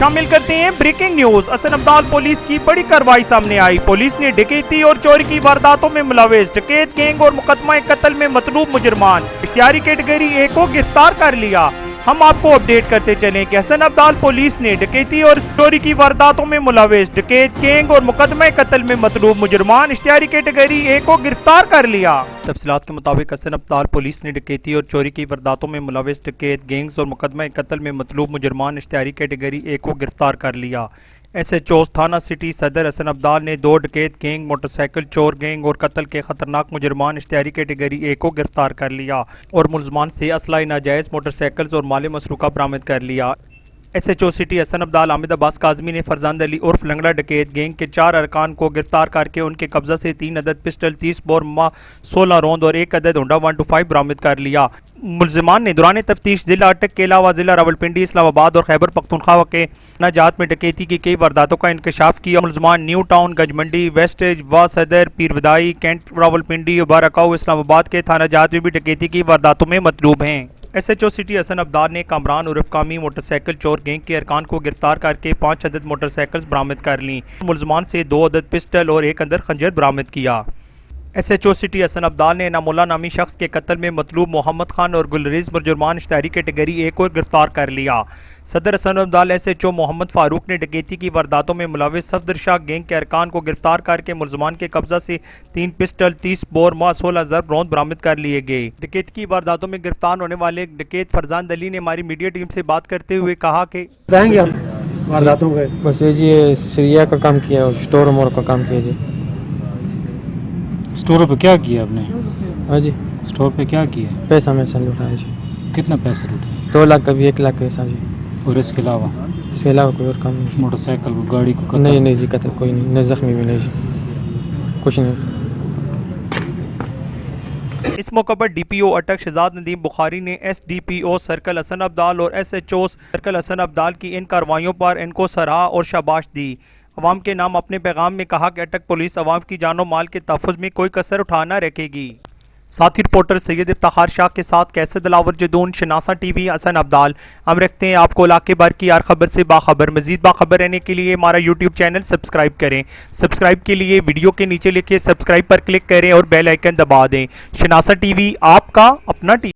शामिल करते हैं breaking news. Hasan Abdal police की बड़ी कार्रवाई सामने आई। पुलिस ने डकैती और चोरी की वारदातों में मुलविस डकैत गैंग और मुकदमा कत्ल में मतलूब मुजरमान इख्तियारी कैटेगरी ए को गिरफ्तार कर लिया। हम आपको अपडेट करते चलें कि हसन अब्दाल पुलिस ने डकैती और चोरी की वारदातों में मुलविस डकैत गैंग और मुकदमा कत्ल में मतलूब मुजरमान इख्तियारी कैटेगरी ए को गिरफ्तार कर लिया। तफसीलात के मुताबिक हसन अब्दाल पुलिस ने डकैती और चोरी की वारदातों में मुलविस डकैत गैंग्स और मुकदमा कत्ल में मतलूब मुजरमान इख्तियारी कैटेगरी ए को गिरफ्तार कर लिया। SHO थाना सिटी सदर हसन अब्दाल ने 2 डकैत गैंग, मोटरसाइकिल चोर गैंग और कत्ल के खतरनाक मुजरमान इख्तियारी कैटेगरी ए को गिरफ्तार कर लिया और मुलजमान से असला नाजायज़ मोटरसाइकिल्स और माल मसरूका बरामद कर लिया। SHO सिटी हसन अब्दाल आमिद अब्बास काजमी ने फरजांद अली उर्फ लंगड़ा डकैत गैंग के 4 अरकान को गिरफ्तार करके उनके कब्जा से 3 अदद पिस्टल, 30 बोर 16 रोंद और 1 अदद होंडा 125 बरामद कर लिया। मुलजमान ने दौरान तफ्तीश जिला अटक के अलावा जिला रावलपिंडी, इस्लामाबाद और खैबर पख्तूनख्वा के नाजात में डकैती की कई वारदातों का इंकशाफ किया। मुलजमान न्यू टाउन, गंजमंडी, वेस्टेज, व सदर, पीरवदाई, कैंट, रावलपिंडी, बाराकाऊ, इस्लामाबाद के थाना जात में भी डकैती की वारदातों में मतलूब हैं। SHO सिटी हसन अब्दाल ने कामरान उर्फ कामी मोटरसाइकिल चोर गैंग के अरकान को गिरफ्तार करके 5 अदद मोटरसाइकिल्स बरामद कर ली। मुलजमान से 2 अदद पिस्टल और 1 अदद खंजर बरामद किया। SHO सिटी हसन अब्दाल ने नामुल्ला नामी शख्स के कत्ल में मतलूब मोहम्मद खान और गुलरेज मुजरमान इख्तियारी कैटेगरी ए को गिरफ्तार कर लिया। सदर हसन अब्दाल SHO मोहम्मद फारूक ने डकैती की वारदातों में मुलविस सफदर शाह गैंग के अरकान को गिरफ्तार करके मुलजमान के कब्जा से 3 पिस्टल, 30 बोर 16 ज़रब रौंद बरामद कर लिए गए। डकैती की वारदातों में गिरफ्तार होने वाले डकैत फरजांद अली ने हमारी मीडिया टीम से बात करते हुए कहा कि वारदातों का बस ये जी सीरिया का काम किया और स्टोर मोर का काम किया जी। स्टोर पे क्या किया आपने? हाँ जी, स्टोर पे क्या किया? पैसा वैसा लुटाया जी। कितना पैसा लूटा? 2 लाख कभी 1 लाख पैसा जी। और इसके अलावा कोई और काम नहीं। मोटरसाइकिल को, गाड़ी को? नहीं जी, कत्ल कोई नहीं, न जख्मी भी नहीं जी, कुछ नहीं। इस मौके पर DPO अटक शहजाद नदीम बुखारी ने SDPO सर्कल हसन अब्दाल और SHO सर्कल हसन अब्दाल की इन कार्रवाइयों पर इनको सराहा और शाबाश दी। अवाम के नाम अपने पैगाम में कहा कि अटक पुलिस अवाम की जानो माल के तहफ़्फ़ुज़ में कोई कसर उठाना रखेगी। साथी रिपोर्टर सैयद इफ्तार शाह के साथ कैसर दिलावर जदून, शनासा TV, हसन अब्दाल। हम रखते हैं आपको इलाके भर की हर खबर से बाखबर। मजीद बाखबर रहने के लिए हमारा YouTube चैनल सब्सक्राइब करें। सब्सक्राइब के लिए वीडियो के नीचे लिखे सब्सक्राइब पर क्लिक करें और बेल आइकन दबा दें। शनासा TV, आपका अपना TV।